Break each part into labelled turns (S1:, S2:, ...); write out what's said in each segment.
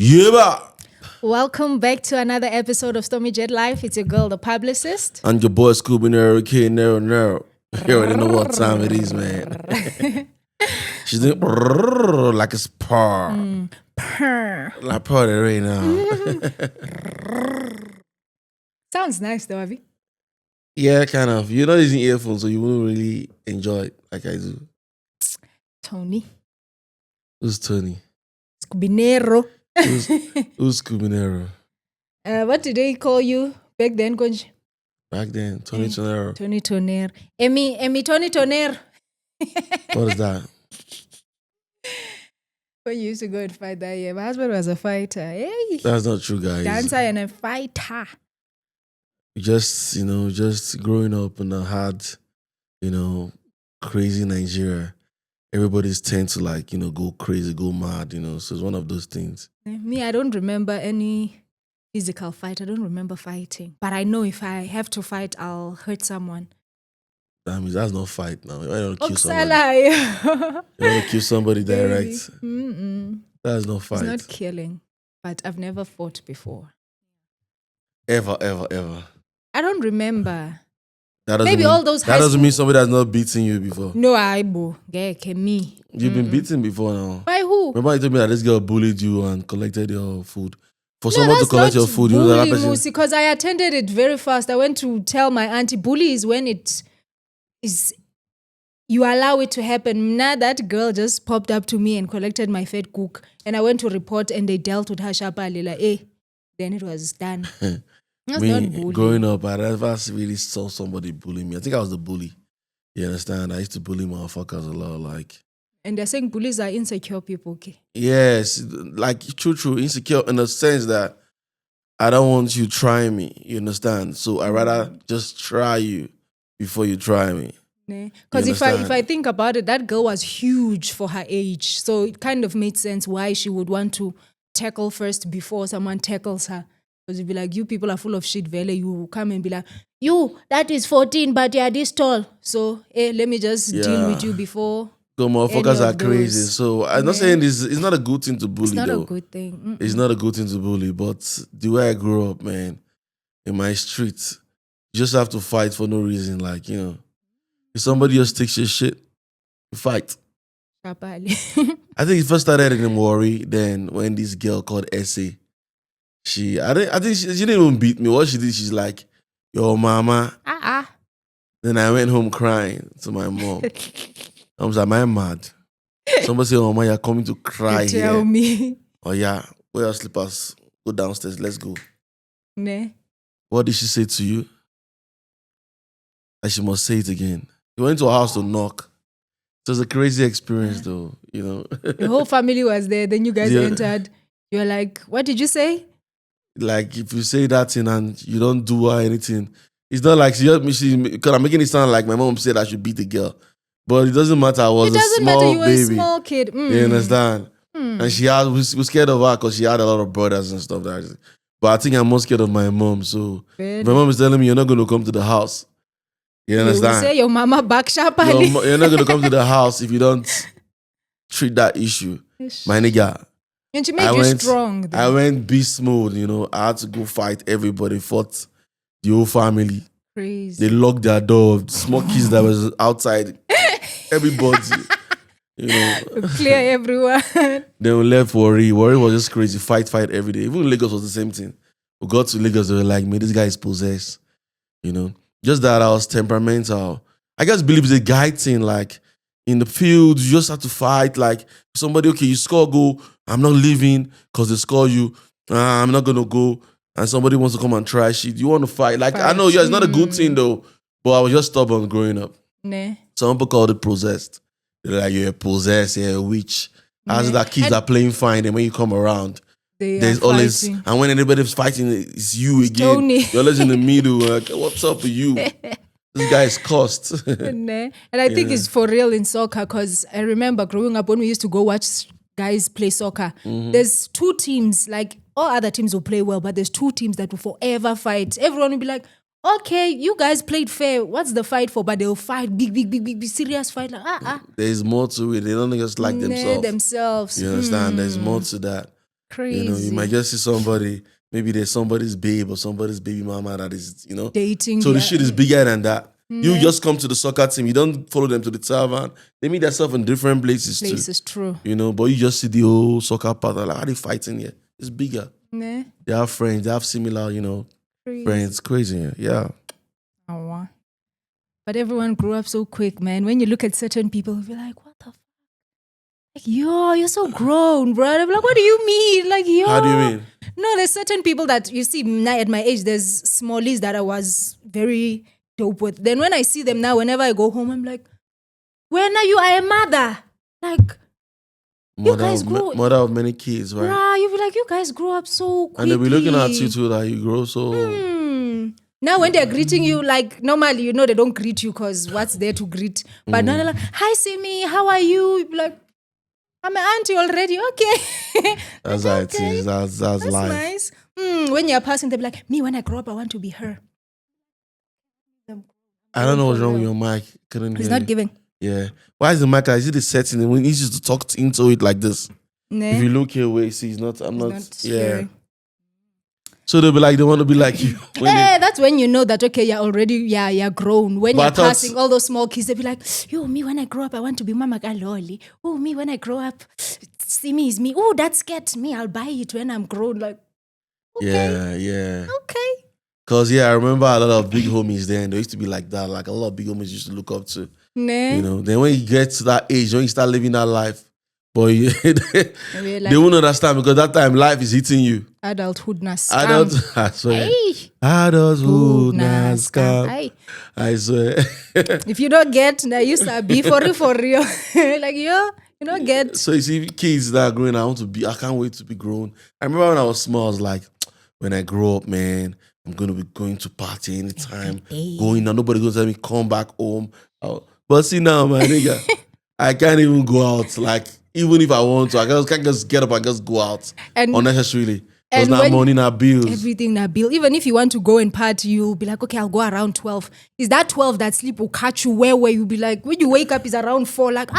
S1: Yeah.
S2: Welcome back to another episode of Stormy Jet Life. It's your girl, the publicist.
S1: And your boy Scooby Nero, K Nero Nero. You already know what time it is, man. She's doing like a spar.
S2: Purr.
S1: Like party right now.
S2: Sounds nice though, Avi.
S1: Yeah, kind of. You're not using earphones, so you won't really enjoy it like I do.
S2: Tony.
S1: Who's Tony?
S2: Scubinero.
S1: Who's Scooby Nero?
S2: What did they call you back then, Konj?
S1: Back then, Tony Tonero.
S2: Tony Toner. Emi Tony Toner.
S1: What is that?
S2: When you used to go and fight that year. My husband was a fighter. Hey.
S1: That's not true, guys.
S2: Dancer and a fighter.
S1: Just growing up in a hard, crazy Nigeria. Everybody's tend to go crazy, go mad, so it's one of those things.
S2: Me, I don't remember any physical fight. I don't remember fighting. But I know if I have to fight, I'll hurt someone.
S1: That means that's not fight now. You want to kill
S2: somebody.
S1: You want to kill somebody direct. That's not fight.
S2: It's not killing. But I've never fought before.
S1: Ever.
S2: I don't remember.
S1: Maybe
S2: all those high
S1: That doesn't
S2: school...
S1: mean somebody has not beaten you before.
S2: No, Aibo. Me.
S1: You've been beaten before now.
S2: By who?
S1: Remember you told me that this girl bullied you and collected your food. For someone to collect your food, you know that person.
S2: Because I attended it very fast. I went to tell my auntie, bully is when it is, you allow it to happen. Now that girl just popped up to me and collected my fed cook. And I went to report and they dealt with her sharply. Then it was done. That's not bullying.
S1: Growing up, I never really saw somebody bully me. I think I was the bully. You understand? I used to bully motherfuckers a lot,
S2: And they're saying bullies are insecure people, okay?
S1: Yes, true, insecure in the sense that I don't want you trying me, you understand? So I rather just try you before you try me.
S2: Because if I think about it, that girl was huge for her age. So it kind of made sense why she would want to tackle first before someone tackles her. Because you'd be like, you people are full of shit, Vele. You come and be like, you, that is 14, but you're this tall. So, let me just deal with you before.
S1: So motherfuckers are crazy. So I'm not saying this, it's not a good thing to bully.
S2: It's not
S1: though.
S2: A good thing.
S1: It's not a good thing to bully. But the way I grew up, man, in my street, you just have to fight for no reason. If somebody just takes your shit, you fight. I think it first started in Warri. Then when this girl called Essie, she didn't even beat me. What she did, she's like, yo, mama. Then I went home crying to my mom. I was like, am I mad? Somebody said, oh, mama, you're coming to cry here.
S2: Tell me.
S1: Oh, yeah. Wear your slippers. Go downstairs. Let's go.
S2: Ne.
S1: What did she say to you? That she must say it again. You went to her house to knock. It was a crazy experience, though,
S2: The whole family was there. Then you guys entered. You're like, what did you say?
S1: Like, if you say that thing and you don't do her anything, it's not like because I'm making it sound like my mom said I should beat the girl. But it doesn't matter. I was a small baby. You were a small
S2: kid.
S1: You understand? And we scared of her because she had a lot of brothers and stuff. But I think I'm more scared of my mom. So if my mom is telling me you're not going to come to the house. You understand?
S2: You say your mama back sharply.
S1: You're not going to come to the house if you don't treat that issue. My nigga.
S2: And she made you strong. Though.
S1: I went beast mode, I had to go fight everybody, fought the whole family.
S2: Crazy.
S1: They locked their door. Small kids that was outside. Everybody.
S2: Clear everyone.
S1: Then we left Warri. Warri was just crazy. Fight every day. Even Lagos was the same thing. We got to Lagos, they were like, man, this guy is possessed. Just that I was temperamental. I just believe it's a guy thing, in the field, you just have to fight. Like, somebody, okay, you score a goal, I'm not leaving because they score you. I'm not going to go. And somebody wants to come and trash it. You want to fight. I know, it's not a good thing, though. But I was just stubborn growing up. Some people called it possessed. They're like, you're possessed, you're a witch. As that kids are playing fine, and when you come around, there's always, and when anybody's fighting, it's you again.
S2: Tony.
S1: You're always in the middle, like, what's up with you? This guy is cursed.
S2: And I think it's for real in soccer because I remember growing up when we used to go watch guys play soccer. There's two teams, like all other teams will play well, but there's two teams that will forever fight. Everyone will be like, okay, you guys played fair. What's the fight for? But they'll fight big, serious fight. Like,
S1: There's more to it. They don't just like themselves.
S2: Themselves.
S1: You understand? There's more to that.
S2: Crazy.
S1: You know, you might just see somebody, maybe there's somebody's babe or somebody's baby mama that is,
S2: Dating.
S1: So the shit is bigger than that. You just come to the soccer team. You don't follow them to the tavern. They meet themselves in different places too.
S2: Places, true.
S1: You know, but you just see the whole soccer partner. Like, how they fighting here? It's bigger.
S2: Nah.
S1: They have friends. They have similar,
S2: Crazy.
S1: friends. Crazy. Yeah.
S2: Oh, wow. But everyone grew up so quick, man. When you look at certain people, you're like, what the fuck? Like, you're so grown, bro. I'm like, what do you mean? Like,
S1: How do you mean?
S2: No, there's certain people that you see now at my age, there's smallies that I was very dope with. Then when I see them now, whenever I go home, I'm like, when are you? I am mother. Like, you guys grew.
S1: Mother of many kids, right?
S2: Bruh, you be like, you guys grew up so quickly.
S1: And they'll be looking at you too, that you grow so.
S2: Now when they're greeting you, like normally, they don't greet you because what's there to greet. But now they're like, hi, Simi, how are you? You be like, I'm an auntie already. Okay.
S1: That's how it is. That's life.
S2: Nice. When you're passing, they'll be like, me, when I grow up, I want to be her.
S1: I don't know what's wrong with your mic.
S2: It's not giving.
S1: Yeah. Why is the mic? Is it the setting? When you used to talk into it like this.
S2: Nah.
S1: If you look here, wait, see, I'm not. Yeah.
S2: Scary.
S1: So they'll be like, they want to be like you.
S2: That's when you know that, okay, you're grown. When you're passing all those small kids, they'll be like, yo, me, when I grow up, I want to be Mama Galoli. Oh, me, when I grow up, Simi is me. Oh, that's get me. I'll buy it when I'm grown. Like, okay.
S1: Yeah.
S2: Okay.
S1: Because, I remember a lot of big homies then. They used to be like that. Like, a lot of big homies used to look up to.
S2: Nah.
S1: Then when you get to that age, when you start living that life, boy, they won't understand because that time life is hitting you.
S2: Adulthood na scam.
S1: I swear.
S2: Hey.
S1: Adulthood na scam.
S2: Hey.
S1: I swear.
S2: If you don't get, now you start be for real. Like, you don't get.
S1: So you see, kids that are growing, I can't wait to be grown. I remember when I was small, I was like, when I grow up, man, I'm going to be going to party anytime. Going now, nobody going to tell me, come back home. But see now, my nigga, I can't even go out. Like, even if I want to, I can't just get up and just go out unnecessarily. Because now money, now bills.
S2: Everything, now bill. Even if you want to go and party, you'll be like, okay, I'll go around 12. Is that 12 that sleep will catch you where you'll be like, when you wake up, is around 4. Like,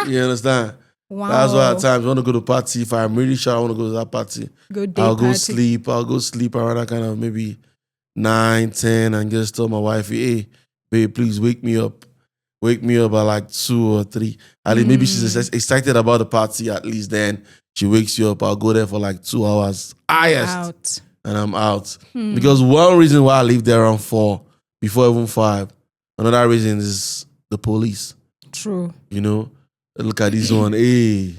S2: You
S1: understand?
S2: Wow.
S1: That's why at times I want to go to party. If I'm really sure I want to go to that party, I'll go sleep. I'll go sleep around that kind of maybe 9, 10 and just tell my wife, hey, babe, please wake me up. Wake me up at like 2 or 3. At least maybe she's excited about the party. At least then she wakes you up. I'll go there for like 2 hours. Highest. And I'm out. Because one reason why I leave there around 4, before even 5, another reason is the police.
S2: True.
S1: Look at this one. Hey,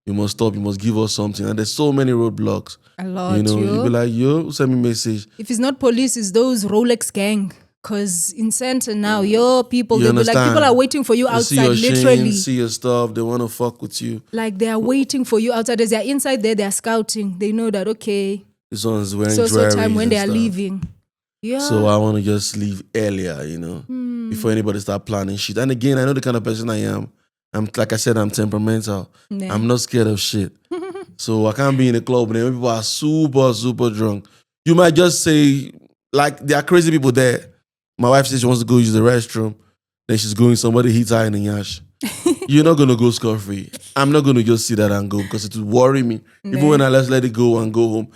S1: you must stop. You must give us something. And there's so many roadblocks.
S2: A lot.
S1: You'll be like, yo, send me a message.
S2: If it's not police, it's those Rolex gang. Because in center now, people, they'll be like, people are waiting for you outside, literally.
S1: See your stuff. They want to fuck with you.
S2: Like, they are waiting for you outside. As they're inside there, they're scouting. They know that, okay,
S1: this one's wearing
S2: so time when they are leaving. Yeah.
S1: So I want to just leave earlier, before anybody start planning shit. And again, I know the kind of person I am. Like I said, I'm temperamental. Nah. I'm not scared of shit. So I can't be in a club and people are super, super drunk. You might just say, like, there are crazy people there. My wife says she wants to go use the restroom. Then she's going, somebody hits her in the yash. You're not going to go scot-free. I'm not going to just see that and go because it will worry me. Nah. Even when I let it go and go home.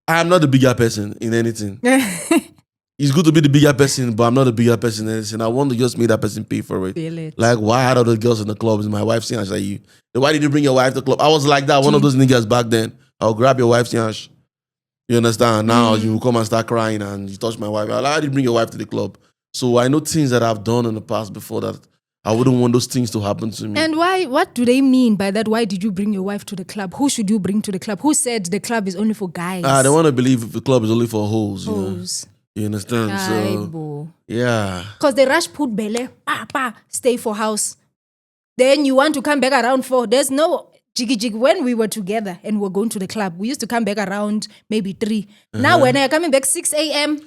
S1: I'm not the bigger person in anything. It's good to be the bigger person, but I'm not the bigger person in anything. I want to just make that person pay for it.
S2: Feel it.
S1: Like, why are all the girls in the club? Is my wife yash like you? Why did you bring your wife to the club? I was like that, one of those niggas back then. I'll grab your wife's yash. You understand? Now you will come and start crying and you touch my wife. I'll already bring your wife to the club. So I know things that I've done in the past before that I wouldn't want those things to happen to me.
S2: And why? What do they mean by that? Why did you bring your wife to the club? Who should you bring to the club? Who said the club is only for guys?
S1: They want to believe the club is only for hoes. You understand? So, yeah.
S2: Because they rush put belle, stay for house. Then you want to come back around 4. There's no... Jiggy. When we were together and we were going to the club, we used to come back around maybe 3. Now when I'm coming back 6 a.m.,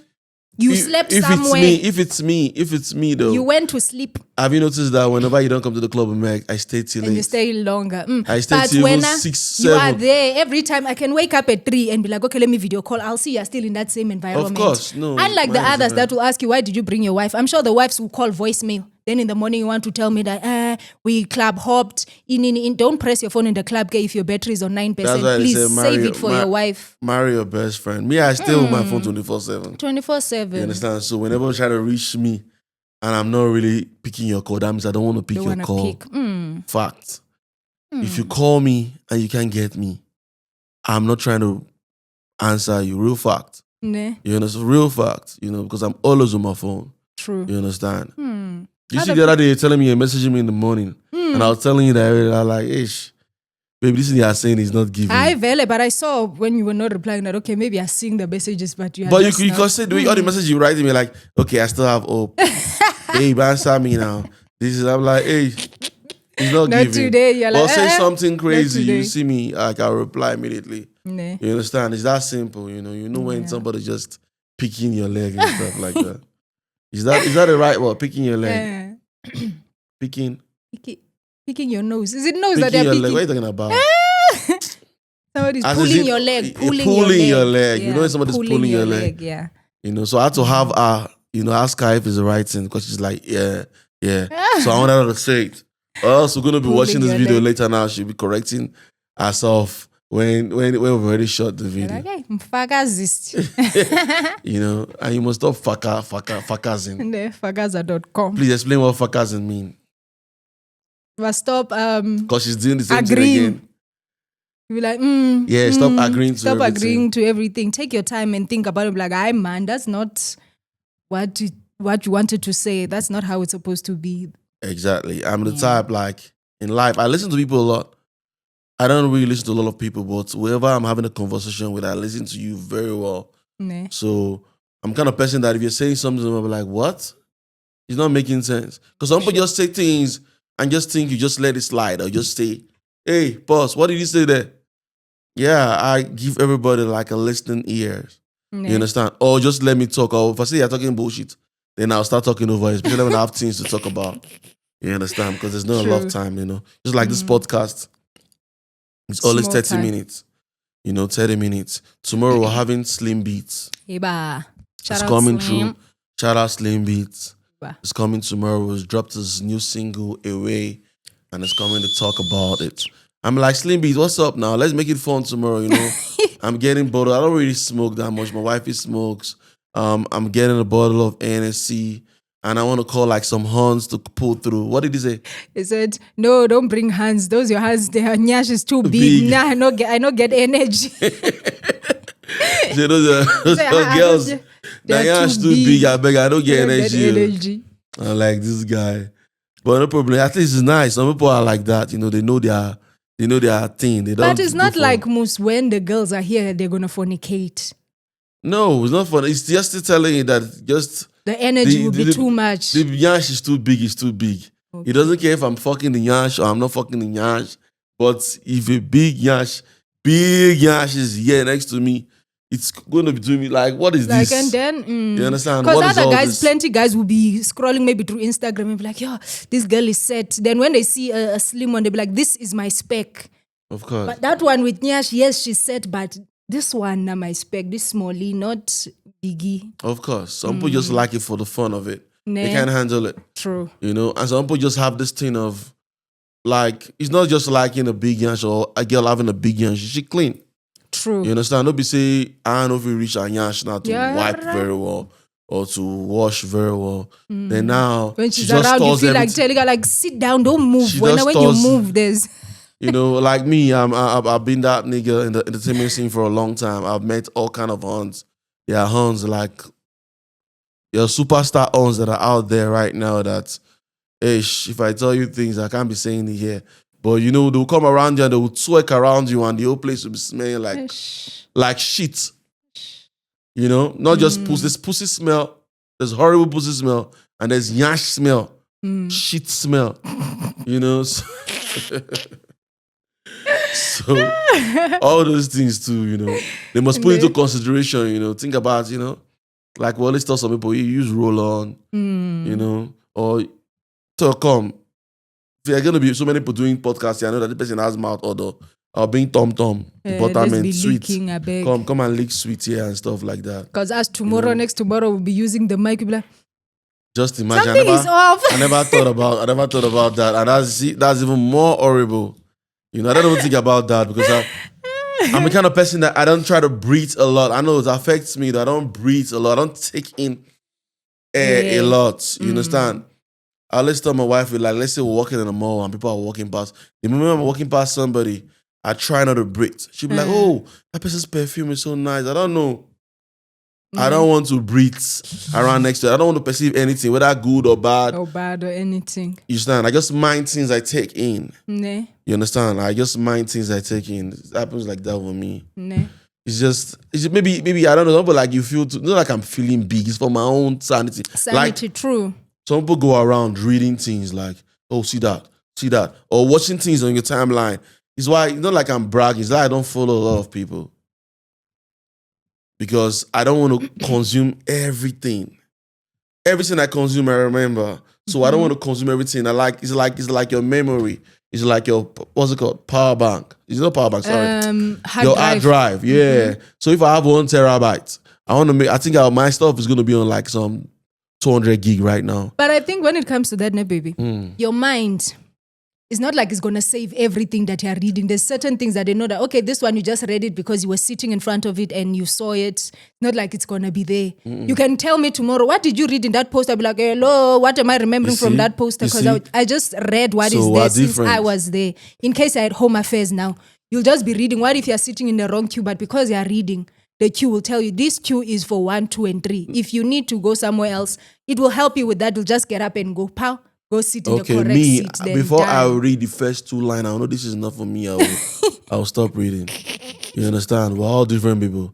S2: you slept somewhere.
S1: If it's me though.
S2: You went to sleep.
S1: Have you noticed that whenever you don't come to the club with me, I stay till late?
S2: And you stay longer.
S1: I stay till 6, 7.
S2: You are there every time. I can wake up at 3 and be like, okay, let me video call. I'll see you're still in that same environment.
S1: Of course, no.
S2: Unlike the others that will ask you, why did you bring your wife? I'm sure the wives will call voicemail. Then in the morning you want to tell me that, we club hopped. Don't press your phone in the club if your battery is on 9%.
S1: That's why
S2: Please
S1: they say
S2: save it for your wife.
S1: Marry your best friend. Me, I stay with my phone 24/7.
S2: 24/7.
S1: You understand? So whenever you try to reach me and I'm not really picking your call, that means I don't want to pick your call. Fact. If you call me and you can't get me, I'm not trying to answer you. Real fact.
S2: Nah.
S1: You understand? Real fact. Because I'm always on my phone.
S2: True.
S1: You understand? You see the other day you're telling me, you're messaging me in the morning. And I was telling you that I'm like, ish, baby, this thing you are saying is not giving.
S2: But I saw when you were not replying that, okay, maybe I'm seeing the messages, but you
S1: can say all the messages you write to me like, okay, I still have hope. Babe, answer me now. I'm like, hey, it's not giving.
S2: Today, you're like,
S1: say something crazy, you see me, like I'll reply immediately.
S2: Nah.
S1: You understand? It's that simple, You know when somebody just picking your leg and stuff like that. Is that the right word? Picking your leg. Picking
S2: your nose. Is it nose that they're picking?
S1: Leg. What are you talking about?
S2: Somebody's pulling your leg.
S1: Pulling your leg.
S2: Yeah.
S1: When somebody's pulling your leg.
S2: Yeah.
S1: So I had to have her, ask her if it's the right thing because she's like, yeah. So I wanted her to say it. Or else we're going to be watching this video later now. She'll be correcting herself when we've already shot the video.
S2: Okay, fagazist.
S1: And you must stop fuckazing.
S2: Fagaza.com.
S1: Please explain what fuckazing mean.
S2: But stop
S1: because she's doing the same
S2: agreeing.
S1: thing
S2: again. Be like,
S1: stop agreeing to
S2: stop
S1: everything.
S2: agreeing to everything. Take your time and think about it. Like, man, that's not what you wanted to say. That's not how it's supposed to be.
S1: Exactly. I'm the type, like, in life, I listen to people a lot. I don't really listen to a lot of people, but whoever I'm having a conversation with, I listen to you very well.
S2: Nah.
S1: So I'm kind of person that if you're saying something, I'll be like, what? It's not making sense. Because some people just say things and just think you just let it slide or just say, hey, boss, what did you say there? Yeah, I give everybody like a listening ear.
S2: Nah.
S1: You understand? Or just let me talk. Or if I say you're talking bullshit, then I'll start talking over it, especially when I have things to talk about. You understand? Because there's not enough time, Just like this podcast. It's always 30 minutes. 30 minutes. Tomorrow we're having Slim Beats. It's coming through. Shout out Slim Beats. It's coming tomorrow. He's dropped his new single, Away, and it's coming to talk about it. I'm like, Slim Beats, what's up now? Let's make it fun tomorrow, I'm getting bottled. I don't really smoke that much. My wife smokes. I'm getting a bottle of NSC. And I want to call like some hands to pull through. What did he say?
S2: He said, no, don't bring hands. Those your hands, their nyash is too big. Nah, I don't get energy.
S1: Those girls, the nyash too big. I beg, I don't get energy. I'm like this guy. But no problem. At least it's nice. Some people are like that. They know their thing. They don't.
S2: But it's not like most when the girls are here, they're going to fornicate.
S1: No, it's not fun. It's just telling you that just...
S2: The energy will be too much.
S1: The yash is too big, it's too big. Okay. He doesn't care if I'm fucking the yash or I'm not fucking the yash. But if a big yash is here next to me, it's going to be doing me like, what is this?
S2: And then...
S1: You understand?
S2: Because other guys, plenty guys will be scrolling maybe through Instagram and be like, yo, this girl is set. Then when they see a slim one, they'll be like, this is my spec.
S1: Of course.
S2: But that one with Nyash, yes, she's set, but this one, my spec, this smallie, not biggie.
S1: Of course. Some people just like it for the fun of it. They can't handle it.
S2: True.
S1: And some people just have this thing of, like, it's not just liking a big yash or a girl having a big yash. She clean.
S2: True.
S1: You understand? Don't be say, I don't know if you reach a yash now to wipe very well or to wash very well. Then now,
S2: when she's
S1: she just
S2: around, you feel
S1: everything.
S2: like telling her, like, sit down, don't move. When you move, there's...
S1: Like me, I've been that nigga in the entertainment scene for a long time. I've met all kind of Huns. There are Huns like, there are superstar Huns that are out there right now that, if I tell you things, I can't be saying it here. But they'll come around you and they will twerk around you and the whole place will be smelling like shit. Not just pussy. There's pussy smell, there's horrible pussy smell, and there's yash smell, shit smell. So all those things too, they must put into consideration, think about, like let's tell some people, you use roll-on, or to come. If there are going to be so many people doing podcasts, I know that the person has mouth odor, or being tom-tom, buttermint, sweet. Come and lick sweet here and stuff like that.
S2: Because as tomorrow, next tomorrow, we'll be using the mic, we'll be like,
S1: Just imagine.
S2: Something is off.
S1: I never thought about that, and that's even more horrible. You know, I don't even think about that because I'm the kind of person that I don't try to breathe a lot. I know it affects me that I don't breathe a lot. I don't take in air a lot. You understand? I always tell my wife, like, let's say we're walking in the mall and people are walking past. The moment I'm walking past somebody, I try not to breathe. She'll be like, oh, that person's perfume is so nice. I don't know. I don't want to breathe around next to it. I don't want to perceive anything, whether good or bad.
S2: Or bad or anything.
S1: You understand? I just mind things I take in.
S2: Nah.
S1: You understand? I just mind things I take in. It happens like that with me.
S2: Nah.
S1: It's just maybe I don't know, but like you feel, not like I'm feeling big. It's for my own sanity.
S2: Sanity,
S1: like,
S2: true.
S1: Some people go around reading things like, oh, see that, or watching things on your timeline. It's why it's not like I'm bragging. It's like I don't follow a lot of people because I don't want to consume everything. Everything I consume, I remember. So I don't want to consume everything. It's like your memory. It's like your, what's it called? Power bank. It's not power bank, sorry. Hard drive. Yeah. So if I have 1 terabyte, I think my stuff is going to be on like some 200 gig right now.
S2: But I think when it comes to that, baby, your mind is not like it's going to save everything that you're reading. There's certain things that they know that, okay, this one you just read it because you were sitting in front of it and you saw it. Not like it's going to be there. You can tell me tomorrow, what did you read in that post? I'll be like, hello, what am I remembering from that poster? Because I just read what is there since I was there. In case I had home affairs now, you'll just be reading. What if you're sitting in the wrong queue? But because you're reading, the queue will tell you this queue is for 1, 2, and 3. If you need to go somewhere else, it will help you with that. You'll just get up and go, pow, go sit in the correct seat. Then
S1: before I read the first 2 lines, I know this is not for me. I'll stop reading. You understand? We're all different people.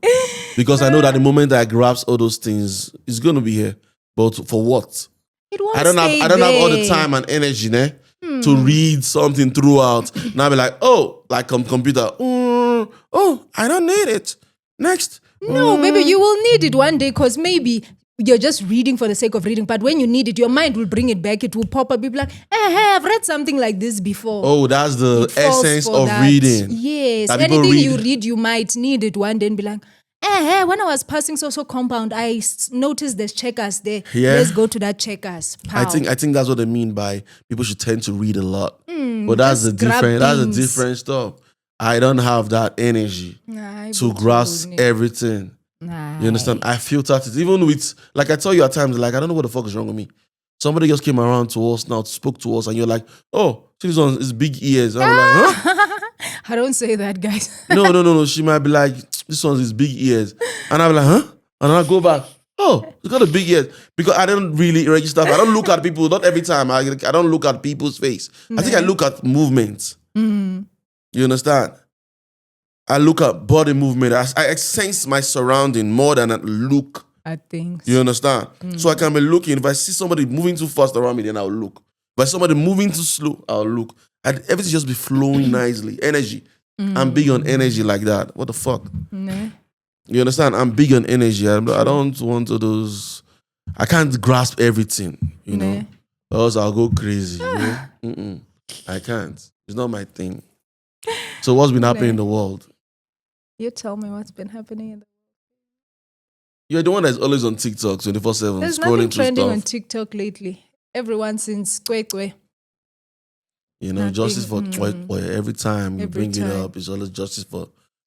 S1: Because I know that the moment I grasp all those things, it's going to be here. But for what?
S2: It won't
S1: I don't have all the time and energy to read something throughout. Now I'll be like, oh, like on computer. Oh, I don't need it. Next.
S2: No, baby, you will need it one day because maybe you're just reading for the sake of reading. But when you need it, your mind will bring it back. It will pop up. You'll be like, hey, I've read something like this before.
S1: Oh, that's the essence of reading.
S2: Yes. Anything you read, you might need it one day and be like, hey, when I was passing so compound, I noticed there's checkers there. Yeah. Let's go to that checkers. Pow.
S1: I think that's what they mean by people should tend to read a lot. But that's a different stuff. I don't have that energy to grasp everything. You understand? I filter it. Even with, like I tell you at times, like, I don't know what the fuck is wrong with me. Somebody just came around to us now, spoke to us, and you're like, oh, see this one is big ears. And I'm like, huh?
S2: I don't say that, guys.
S1: No. She might be like, this one's his big ears. And I'm like, huh? And I go back, oh, it's got a big ears. Because I don't really register. I don't look at people, not every time. I don't look at people's face. I think I look at movements. You understand? I look at body movement. I sense my surrounding more than I look
S2: at things.
S1: You understand? So I can be looking. If I see somebody moving too fast around me, then I'll look. If I see somebody moving too slow, I'll look. And everything just be flowing nicely. Energy. I'm big on energy like that. What the fuck?
S2: Nah.
S1: You understand? I'm big on energy. I don't want to those. I can't grasp everything, you know? Or else I'll go crazy. I can't. It's not my thing. So what's been happening in the world?
S2: You tell me what's been happening in the world.
S1: You're the one that's always on TikTok 24/7.
S2: There's nothing trending on TikTok lately. Everyone since Kwekwe.
S1: You know, justice for Kwekwe. Every time you bring it up, it's always justice for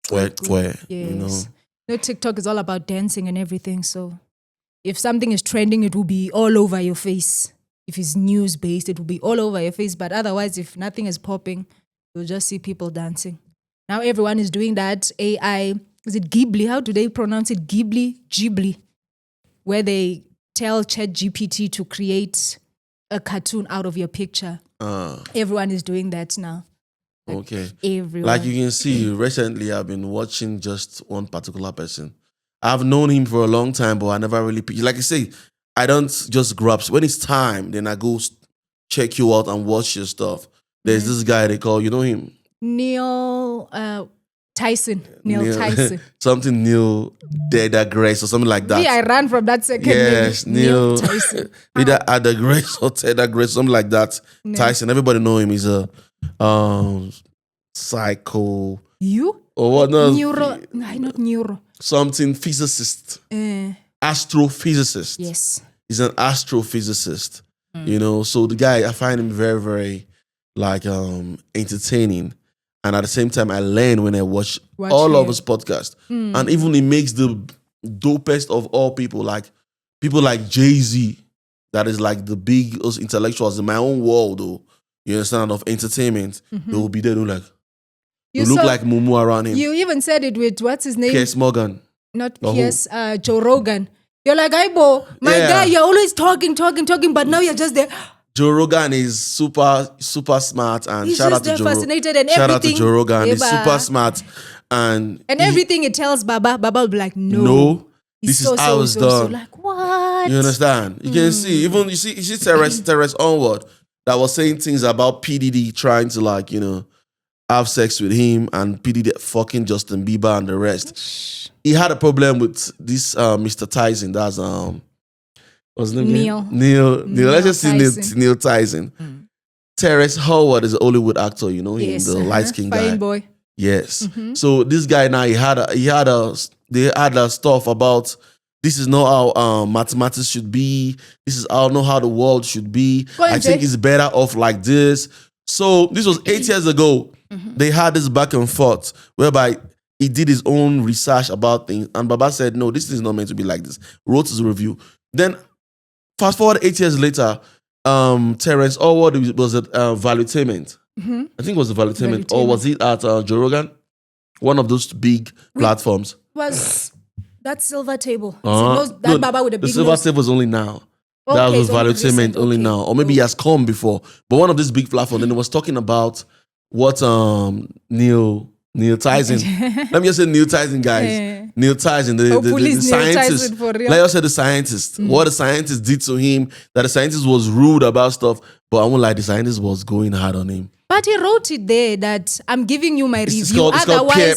S1: Kwekwe. Yes. You know?
S2: No, TikTok is all about dancing and everything. So if something is trending, it will be all over your face. If it's news-based, it will be all over your face. But otherwise, if nothing is popping, you'll just see people dancing. Now everyone is doing that AI. Is it Ghibli? How do they pronounce it? Ghibli. Where they tell ChatGPT to create a cartoon out of your picture. Everyone is doing that now.
S1: Okay.
S2: Everyone.
S1: Like you can see, recently I've been watching just one particular person. I've known him for a long time, but I never really picked. Like I say, I don't just grasp. When it's time, then I go check you out and watch your stuff. There's this guy they call, you know him?
S2: Tyson.
S1: Something Neil Degrasse or something like that.
S2: Yeah, I ran from that second name.
S1: Yes, Neil Tyson. Either Degrasse or Degrasse, something like that. No. Tyson, everybody know him. He's a psycho.
S2: You?
S1: Or what? No,
S2: not neuro.
S1: Something physicist. Astrophysicist.
S2: Yes.
S1: He's an astrophysicist. You know, so the guy, I find him very, very like entertaining. And at the same time, I learn when I watch all of his podcasts. And even he makes the dopest of all people like Jay-Z, that is like the biggest intellectuals in my own world, though. You understand, of entertainment. They will be there, they'll like, they look like Mumu around him.
S2: You even said it with, what's his name?
S1: Piers Morgan.
S2: Not Piers, Joe Rogan. You're like, Aibo, my guy, you're always talking, but now you're just there.
S1: Joe Rogan is super smart, and
S2: He's
S1: shout
S2: just
S1: out to
S2: fascinated and
S1: shout out to
S2: everything.
S1: Joe Rogan. He's super smart, and
S2: everything it tells Baba will be like,
S1: no. This is how it's done.
S2: So like, what?
S1: You understand? You can see, even you see Terrence Onward that was saying things about P. Diddy trying to, like, you know, have sex with him, and P. Diddy fucking Justin Bieber and the rest. He had a problem with this Mr. Tyson. That's what's his name? Neil. Let's just say Neil Tyson. Terrence Howard is a Hollywood actor, you know him, the light skinned guy.
S2: Fine boy.
S1: Yes. So this guy now, they had a stuff about, this is not how mathematics should be. This is not how the world should be. I think it's better off like this. So this was 8 years ago. They had this back and forth whereby he did his own research about things, and Baba said, no, this is not meant to be like this. Wrote his review. Then fast forward 8 years later, Terrence Howard was at Valuetainment. I think it was a Valuetainment, or was it at Joe Rogan? One of those big platforms.
S2: Was that silver table? That Baba with a big
S1: The silver table was only now. That was Valuetainment only now. Or maybe he has come before. But one of these big platforms, and it was talking about what Neil Tyson. Let me just say Neil Tyson, guys. Neil Tyson, the scientist. Like I said, the scientist. What the scientist did to him, that the scientist was rude about stuff, but I won't lie, the scientist was going hard on him.
S2: But he wrote it there that I'm giving you my review.
S1: It's called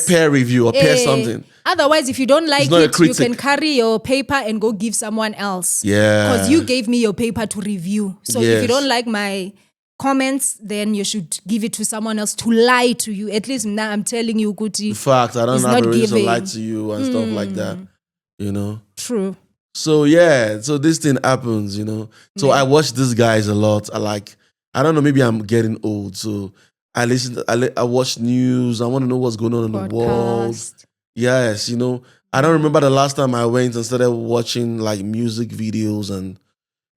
S1: peer review or peer something.
S2: Otherwise, if you don't like it, you can carry your paper and go give someone else.
S1: Yeah.
S2: Because you gave me your paper to review. So if you don't like my comments, then you should give it to someone else to lie to you. At least now I'm telling you, Kuti.
S1: In fact, I don't have a reason to lie to you and stuff like that. You know?
S2: True.
S1: So yeah, so this thing happens, you know. So I watch these guys a lot. I don't know, maybe I'm getting old. So I watch news. I want to know what's going on in the world. Yes, you know. I don't remember the last time I went and started watching like music videos, and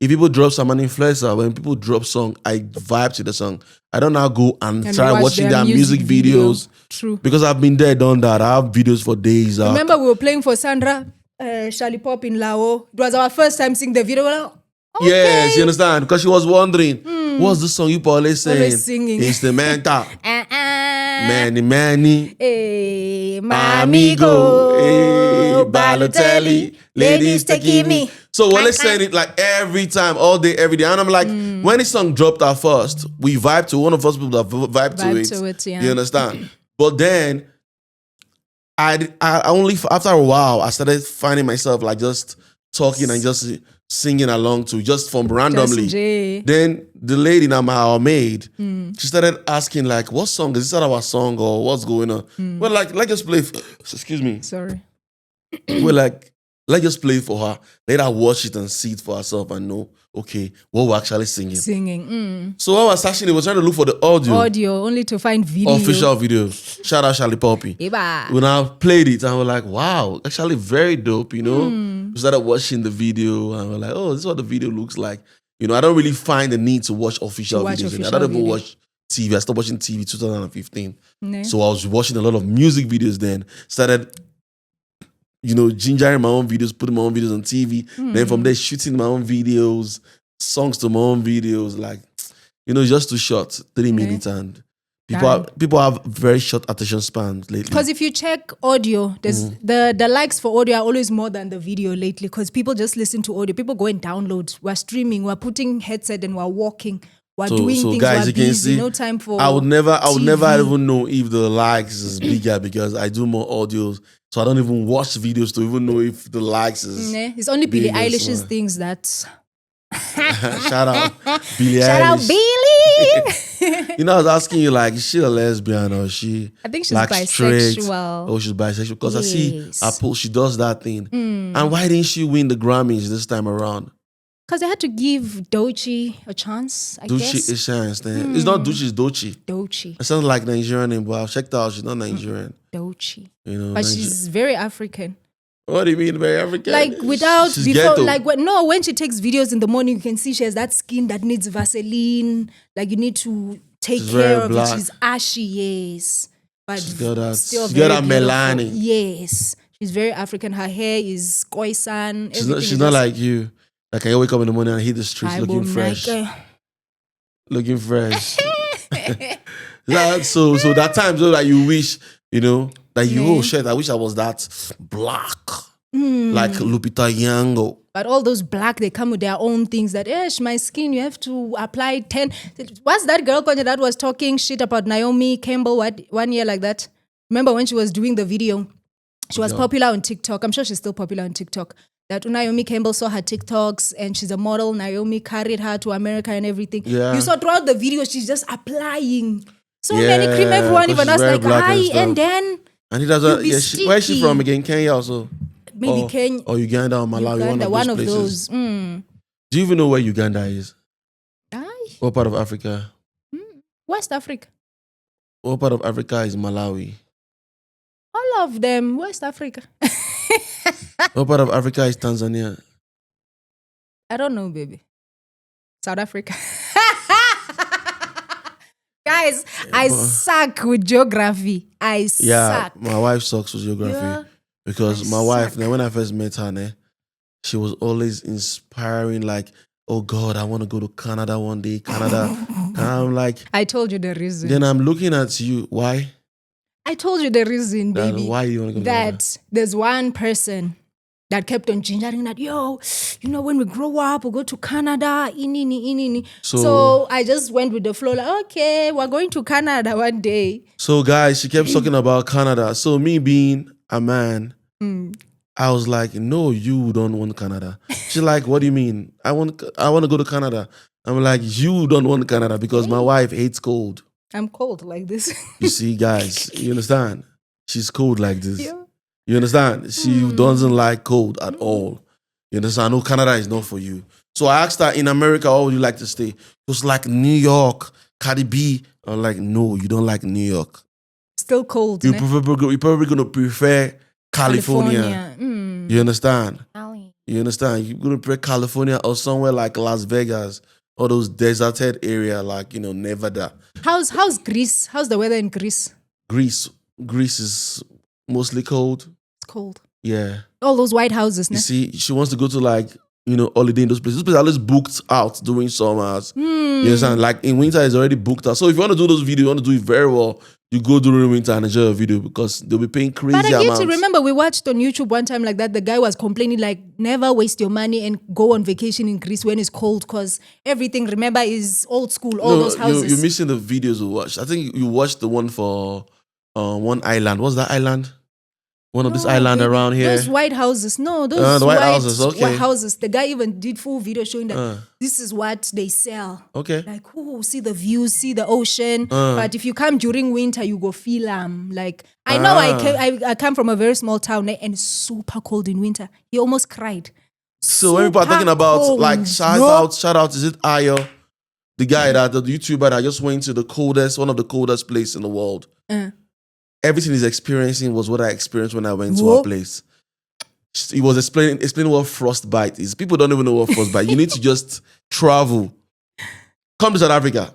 S1: if people drop some, an influencer, when people drop song, I vibe to the song. I don't now go and try watching their music videos.
S2: True.
S1: Because I've been there, done that. I have videos for days.
S2: Remember we were playing for Sandra Shallipopi in Lao. It was our first time seeing the video. Like, okay.
S1: Yes, you understand? Because she was wondering, what's the song you always saying?
S2: Always singing.
S1: Instrumental. Manny.
S2: Hey,
S1: Amigo. Hey, Balotelli. Ladies taking me. So we're saying it like every time, all day, every day. And I'm like, when this song dropped at first, we vibe to one of us people that vibe to it.
S2: Yeah.
S1: You understand? But then I only, after a while, I started finding myself like just talking and just singing along to just from randomly. Then the lady, now our maid, she started asking like, what song? Is this our song or what's going on? Well, like, let's just play. Excuse me.
S2: Sorry.
S1: We're like, let's just play it for her. Let her watch it and see it for herself and know, okay, what we're actually singing. So I was searching, we were trying to look for the audio.
S2: Only to find video.
S1: Official video. Shout out Shallipopi. We now played it and we're like, wow, actually very dope, you know. We started watching the video and we're like, oh, this is what the video looks like. You know, I don't really find the need to watch official videos. I don't even watch TV. I stopped watching TV 2015. So I was watching a lot of music videos then. Started, you know, gingering my own videos, putting my own videos on TV. Then from there, shooting my own videos, songs to my own videos, like, you know, just too short, 3 minutes. And people have very short attention spans lately.
S2: Because if you check audio, there's the likes for audio are always more than the video lately, because people just listen to audio. People go and download. We're streaming, we're putting headset and we're walking. We're doing things, guys, we're busy, see, no time for
S1: I would never even know if the likes is bigger because I do more audios. So I don't even watch videos to even know if the likes is
S2: it's only Billie Eilish's things that
S1: shout out Billie
S2: Shout out Billie.
S1: You know, I was asking you, like, is she a lesbian or is she,
S2: I think she's
S1: like,
S2: bisexual.
S1: straight? Oh, she's bisexual. Because I see her post, she does that thing. And why didn't she win the Grammys this time around?
S2: Because they had to give Doechii a chance, I
S1: Doechii
S2: guess.
S1: is chance. It's not Doechii, it's Doechii.
S2: Doechii.
S1: It sounds like Nigerian name, but I've checked out. She's not Nigerian.
S2: Doechii.
S1: You know,
S2: But she's very African.
S1: What do you mean by African?
S2: Like without
S1: she's
S2: before,
S1: ghetto.
S2: like when she takes videos in the morning, you can see she has that skin that needs Vaseline. Like you need to take
S1: She's
S2: care
S1: very
S2: of
S1: black.
S2: it. She's ashy, yes, but
S1: She's got that.
S2: still
S1: She's
S2: very
S1: got that
S2: beautiful.
S1: melanin.
S2: Yes, she's very African. Her hair is koisan.
S1: She's not like you. Like I wake up in the morning and hit the streets looking fresh. Looking fresh. So that time so that you wish, you know, that you, oh shit, I wish I was that black. Like Lupita Nyong'o.
S2: But all those black, they come with their own things that, my skin, you have to apply 10. What's that girl that was talking shit about Naomi Campbell 1 year like that? Remember when she was doing the video? She was popular on TikTok. I'm sure she's still popular on TikTok. That Naomi Campbell saw her TikToks and she's a model. Naomi carried her to America and everything.
S1: Yeah.
S2: You saw throughout the video, she's just applying so many cream. Everyone even asked like, hi, and then
S1: and he does where is she from again? Kenya also?
S2: Maybe Kenya.
S1: Or Uganda or Malawi,
S2: Uganda,
S1: one of those.
S2: Do you
S1: even know where Uganda is?
S2: Aye.
S1: What part of Africa?
S2: West Africa.
S1: What part of Africa is Malawi?
S2: All of them, West Africa.
S1: What part of Africa is Tanzania?
S2: I don't know, baby. South Africa. Guys, I suck with geography. I suck.
S1: My wife sucks with geography. Because my wife, now when I first met her, she was always inspiring, like, oh God, I want to go to Canada one day, Canada. And I'm like,
S2: I told you the reason.
S1: Then I'm looking at you. Why?
S2: I told you the reason, baby.
S1: Why do you want to go to Canada?
S2: There's one person that kept on gingering that, when we grow up, we'll go to Canada. So I just went with the flow, like, okay, we're going to Canada one day.
S1: So guys, she kept talking about Canada. So me being a man, I was like, no, you don't want Canada. She's like, what do you mean? I want to go to Canada. I'm like, you don't want Canada because my wife hates cold.
S2: I'm cold like this.
S1: You see, guys, you understand? She's cold like this.
S2: Yeah.
S1: You understand? She doesn't like cold at all. You understand? No, Canada is not for you. So I asked her, in America, where would you like to stay? It was like New York, Cardi B. I'm like, no, you don't like New York.
S2: Still cold.
S1: You're probably going to prefer California. You understand? You understand? You're going to prefer California or somewhere like Las Vegas or those deserted area like, Nevada.
S2: How's Greece? How's the weather in Greece?
S1: Greece is mostly cold.
S2: It's cold.
S1: Yeah.
S2: All those white houses.
S1: You see, she wants to go to holiday in those places. Those places are always booked out during summers. You understand? Like in winter, it's already booked out. So if you want to do those videos, you want to do it very well, you go during winter and enjoy a video because they'll be paying crazy amounts.
S2: But I get to remember we watched on YouTube one time like that. The guy was complaining like, never waste your money and go on vacation in Greece when it's cold because everything, remember, is old school, all those houses.
S1: You're missing the videos we watched. I think you watched the one for one island. What's that island? One of this island around here.
S2: Those white houses. No, those
S1: the white houses. Okay.
S2: White houses. The guy even did full video showing that this is what they sell.
S1: Okay.
S2: Like, see the views, see the ocean. But if you come during winter, you go feel like I know I come from a very small town and it's super cold in winter. He almost cried.
S1: So when people are talking about cold. Like shout out, is it Ayo? The guy the YouTuber that just went to one of the coldest places in the world. Everything he's experiencing was what I experienced when I went to a place. He was explaining what frostbite is. People don't even know what frostbite. You need to just travel. Come to South Africa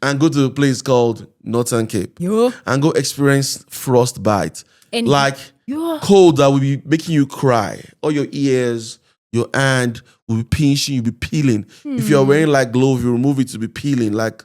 S1: and go to a place called Northern Cape and go experience frostbite. And cold that will be making you cry. All your ears, your hand will be pinching, you'll be peeling. If you're wearing like gloves, you remove it to be peeling. Like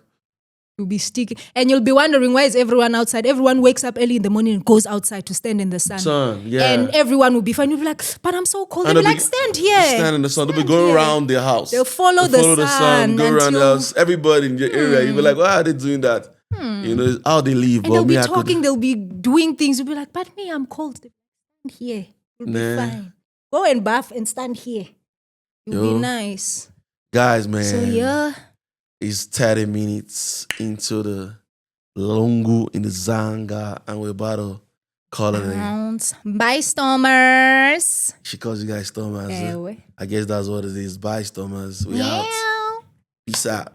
S2: you'll be sticky. And you'll be wondering, why is everyone outside? Everyone wakes up early in the morning and goes outside to stand in the sun. And everyone will be fine. You'll be like, but I'm so cold. They'll be like, stand here.
S1: Stand in the sun. They'll be going around their house.
S2: They'll follow the sun.
S1: Go around the house. Everybody in your area. You'll be like, why are they doing that? It's how they live.
S2: And they'll be talking. They'll be doing things. You'll be like, but me, I'm cold. Stand here. You'll be fine. Go and bath and stand here. You'll be nice.
S1: Guys, man.
S2: So,
S1: it's 30 minutes into the Longo in the Zanga and we're about to call it a
S2: Bye, Stormers.
S1: She calls you guys Stormers.
S2: Ewe.
S1: I guess that's what it is. Bye, Stormers. We out. Peace out.